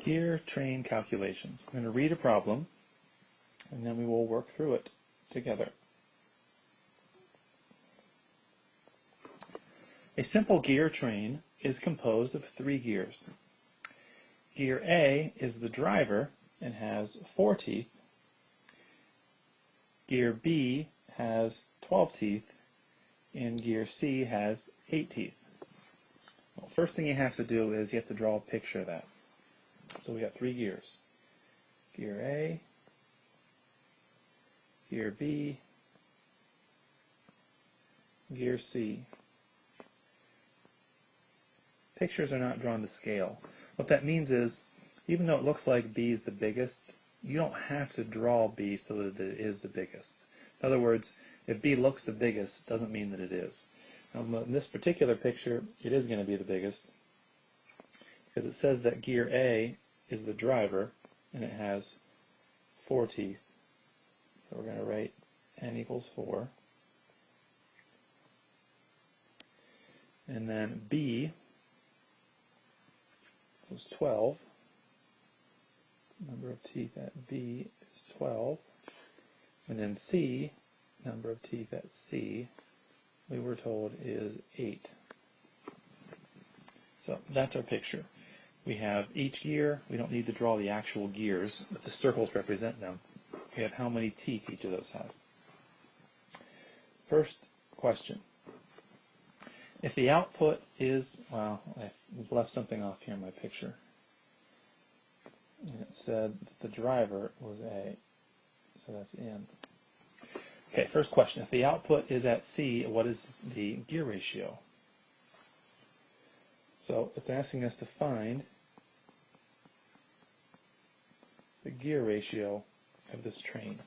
Gear train calculations. I'm going to read a problem, and then we will work through it together. A simple gear train is composed of 3 gears. Gear A is the driver and has 4 teeth. Gear B has 12 teeth, and Gear C has 8 teeth. Well, first thing you have to do is you have to draw a picture of that. So we got 3 gears. Gear A, Gear B, Gear C. Pictures are not drawn to scale. What that means is, even though it looks like B is the biggest, you don't have to draw B so that it is the biggest. In other words, if B looks the biggest, it doesn't mean that it is. In this particular picture, it is going to be the biggest, because it says that Gear A is the driver, and it has 4 teeth. So we're going to write n equals 4. And then B is 12. Number of teeth at B is 12. And then C, number of teeth at C, we were told is 8. So that's our picture. We have each gear. We don't need to draw the actual gears, but the circles represent them. We have how many teeth each of those have. First question. If the output is, well, I've left something off here in my picture. And it said that the driver was A, so that's N. Okay, first question. If the output is at C, what is the gear ratio? So it's asking us to find the gear ratio of this train.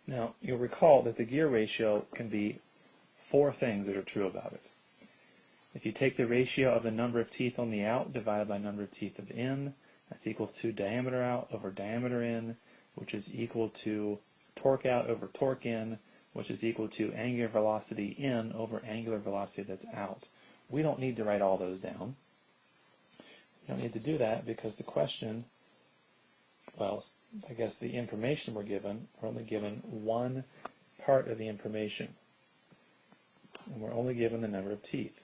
Now, you'll recall that the gear ratio can be 4 things that are true about it. If you take the ratio of the number of teeth on the out divided by number of teeth of in, that's equal to diameter out over diameter in, which is equal to torque out over torque in, which is equal to angular velocity in over angular velocity that's out. We don't need to write all those down. We don't need to do that because the question, well, I guess the information we're only given one part of the information. And we're only given the number of teeth.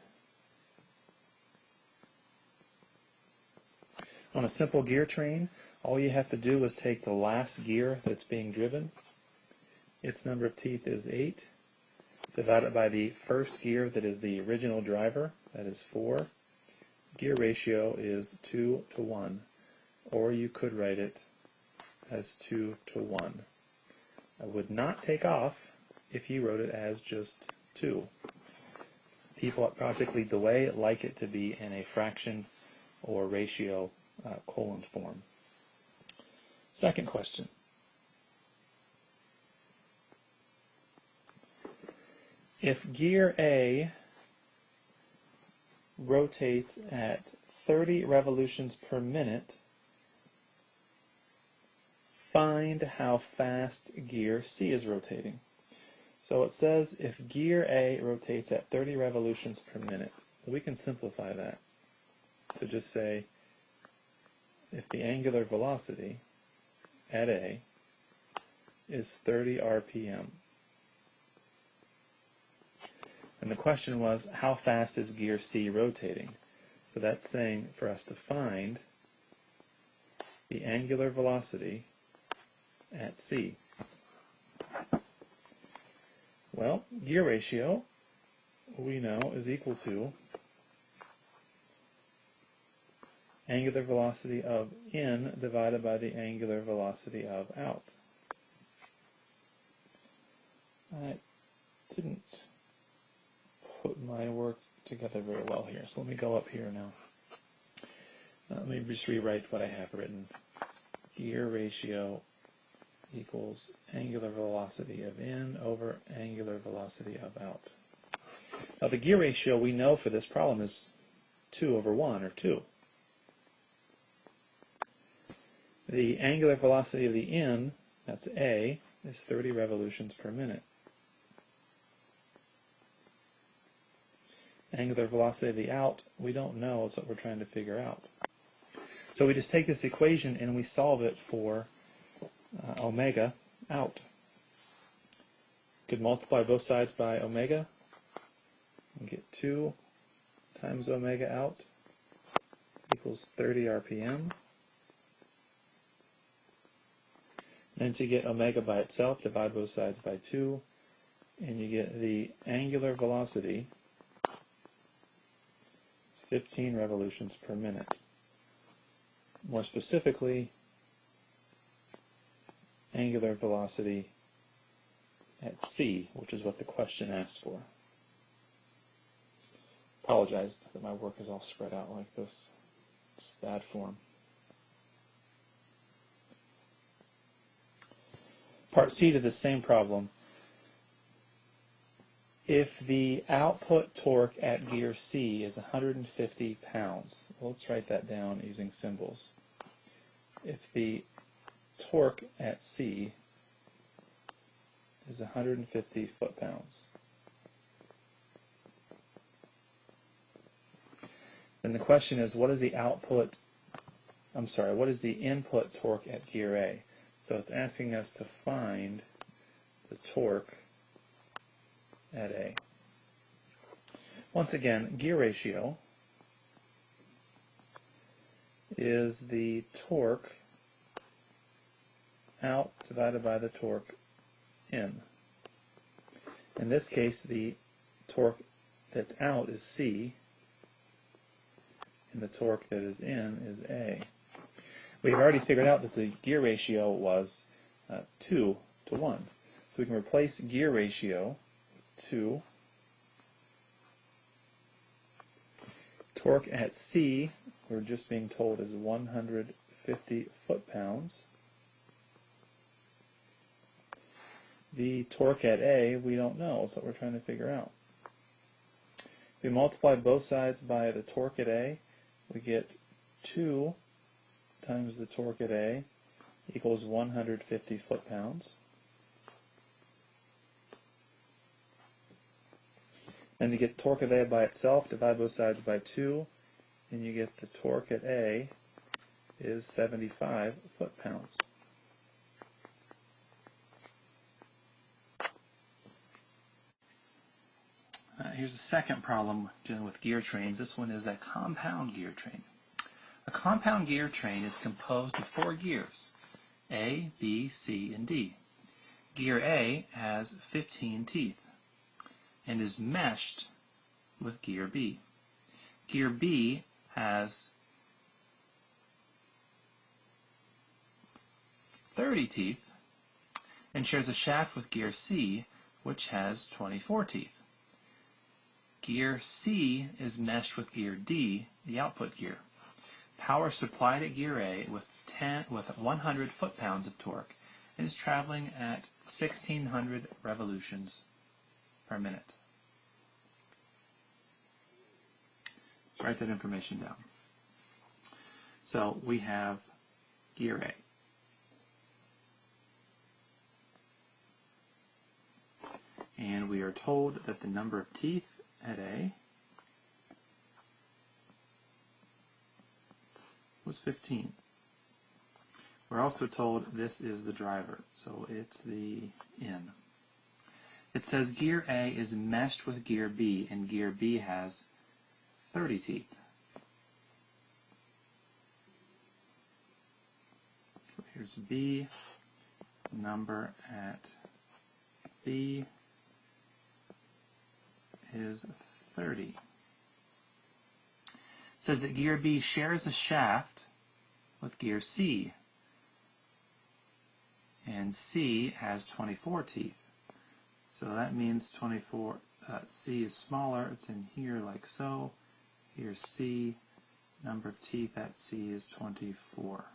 On a simple gear train, all you have to do is take the last gear that's being driven. Its number of teeth is 8. Divided by the first gear that is the original driver, that is 4. Gear ratio is 2 to 1, or you could write it as 2 to 1. I would not take off if you wrote it as just 2. People at Project Lead the Way like it to be in a fraction or ratio colon form. Second question. If gear A rotates at 30 revolutions per minute, find how fast gear C is rotating. So it says if gear A rotates at 30 revolutions per minute, we can simplify that to just say if the angular velocity at A is 30 RPM. And the question was, how fast is gear C rotating? So that's saying for us to find the angular velocity at C. Well, gear ratio, we know, is equal to angular velocity of in divided by the angular velocity of out. I didn't put my work together very well here, so let me go up here now. Let me just rewrite what I have written. Gear ratio equals angular velocity of in over angular velocity of out. Now the gear ratio we know for this problem is 2 over 1, or 2. The angular velocity of the in, that's A, is 30 revolutions per minute. Angular velocity of the out, we don't know, it's what we're trying to figure out. So we just take this equation and we solve it for omega out. Could multiply both sides by omega and get 2 times omega out equals 30 RPM. And to get omega by itself, divide both sides by 2, and you get the angular velocity, 15 revolutions per minute. More specifically, angular velocity at c, which is what the question asked for. Apologize that my work is all spread out like this. It's bad form. Part C to the same problem. If the output torque at gear C is 150 pounds, well, let's write that down using symbols. If the torque at C is 150 foot-pounds, then the question is, what is the input torque at gear A? So it's asking us to find the torque at A. Once again, gear ratio is the torque out divided by the torque in. In this case, the torque that's out is C, and the torque that is in is A. We've already figured out that the gear ratio was 2 to 1. So we can replace gear ratio 2. Torque at C, we're just being told, is 150 foot-pounds. The torque at A, we don't know. That's what we're trying to figure out. If we multiply both sides by the torque at A, we get 2 times the torque at A equals 150 foot-pounds. And to get torque at A by itself, divide both sides by 2, and you get the torque at A is 75 foot-pounds. Here's the second problem dealing with gear trains. This one is a compound gear train. A compound gear train is composed of 4 gears, A, B, C, and D. Gear A has 15 teeth and is meshed with gear B. Gear B has 30 teeth and shares a shaft with gear C, which has 24 teeth. Gear C is meshed with gear D, the output gear. Power supplied at gear A with 100 foot-pounds of torque and is traveling at 1,600 revolutions per minute. Let's write that information down. So we have gear A. And we are told that the number of teeth at A was 15. We're also told this is the driver, so it's the in. It says gear A is meshed with gear B, and gear B has 30 teeth. So here's B, number at B is 30. It says that gear B shares a shaft with gear C, and C has 24 teeth. So that means 24. C is smaller. It's in here like so. Here's C. Number of teeth at C is 24.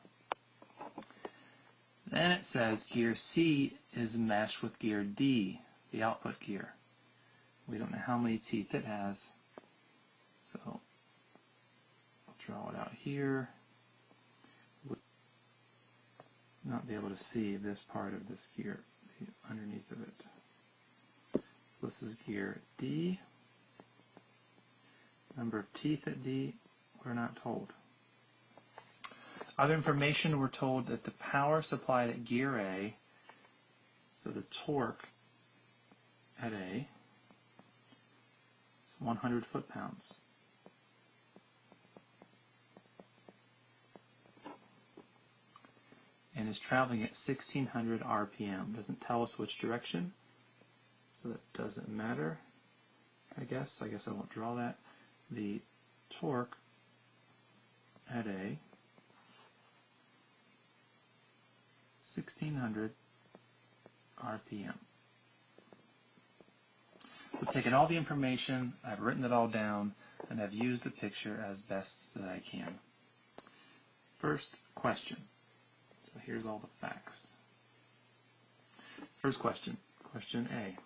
Then it says gear C is meshed with gear D, the output gear. We don't know how many teeth it has, so I'll draw it out here. We'll not be able to see this part of this gear underneath of it. This is gear D. Number of teeth at D, we're not told. Other information, we're told that the power supplied at gear A, so the torque at A, is 100 foot-pounds. And is traveling at 1600 RPM. Doesn't tell us which direction, so that doesn't matter, I guess. I won't draw that. The torque at A, 1600 RPM. I've taken all the information, I've written it all down, and I've used the picture as best that I can. First question. So here's all the facts. First question, question A.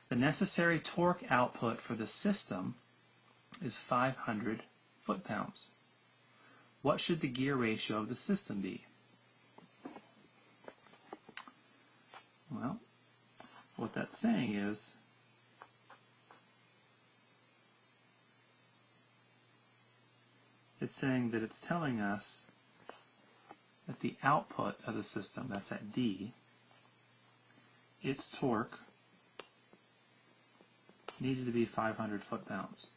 The necessary torque output for the system is 500 foot-pounds. What should the gear ratio of the system be? Well, what that's saying is it's saying that it's telling us that the output of the system, that's at D, its torque needs to be 500 foot-pounds.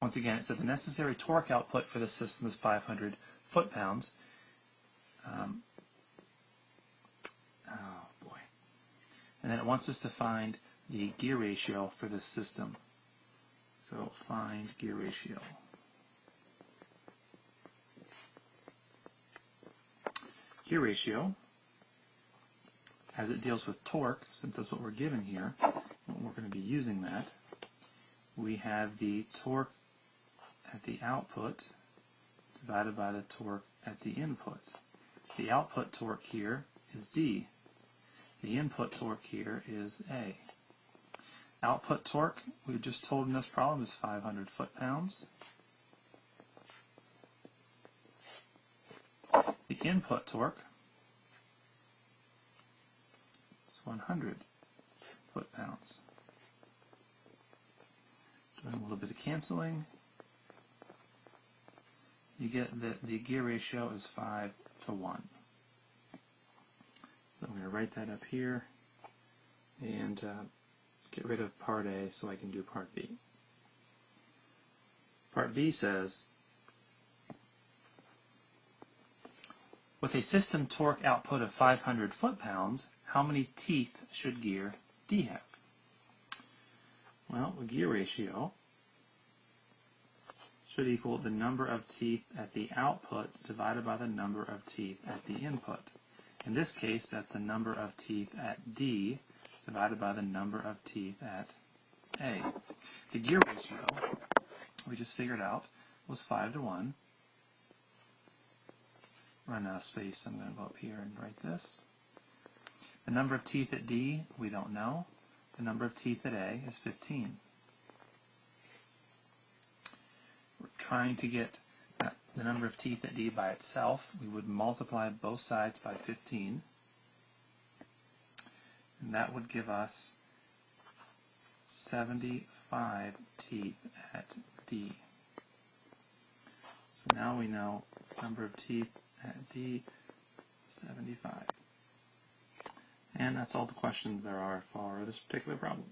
Once again, it said the necessary torque output for the system is 500 foot-pounds. Oh boy. And then it wants us to find the gear ratio for this system. So find gear ratio. Gear ratio, as it deals with torque, since that's what we're given here, we're going to be using that. We have the torque at the output divided by the torque at the input. The output torque here is D. The input torque here is A. Output torque, we were just told in this problem, is 500 foot-pounds. The input torque is 100 foot-pounds. Doing a little bit of canceling, you get that the gear ratio is 5 to 1. So I'm going to write that up here and get rid of part A so I can do part B. Part B says, with a system torque output of 500 foot-pounds, how many teeth should gear D have? Well, the gear ratio should equal the number of teeth at the output divided by the number of teeth at the input. In this case, that's the number of teeth at D divided by the number of teeth at A. The gear ratio, we just figured out, was 5 to 1. Run out of space, I'm going to go up here and write this. The number of teeth at D, we don't know. The number of teeth at A is 15. We're trying to get the number of teeth at D by itself. We would multiply both sides by 15. And that would give us 75 teeth at D. So now we know number of teeth at D, 75. And that's all the questions there are for this particular problem.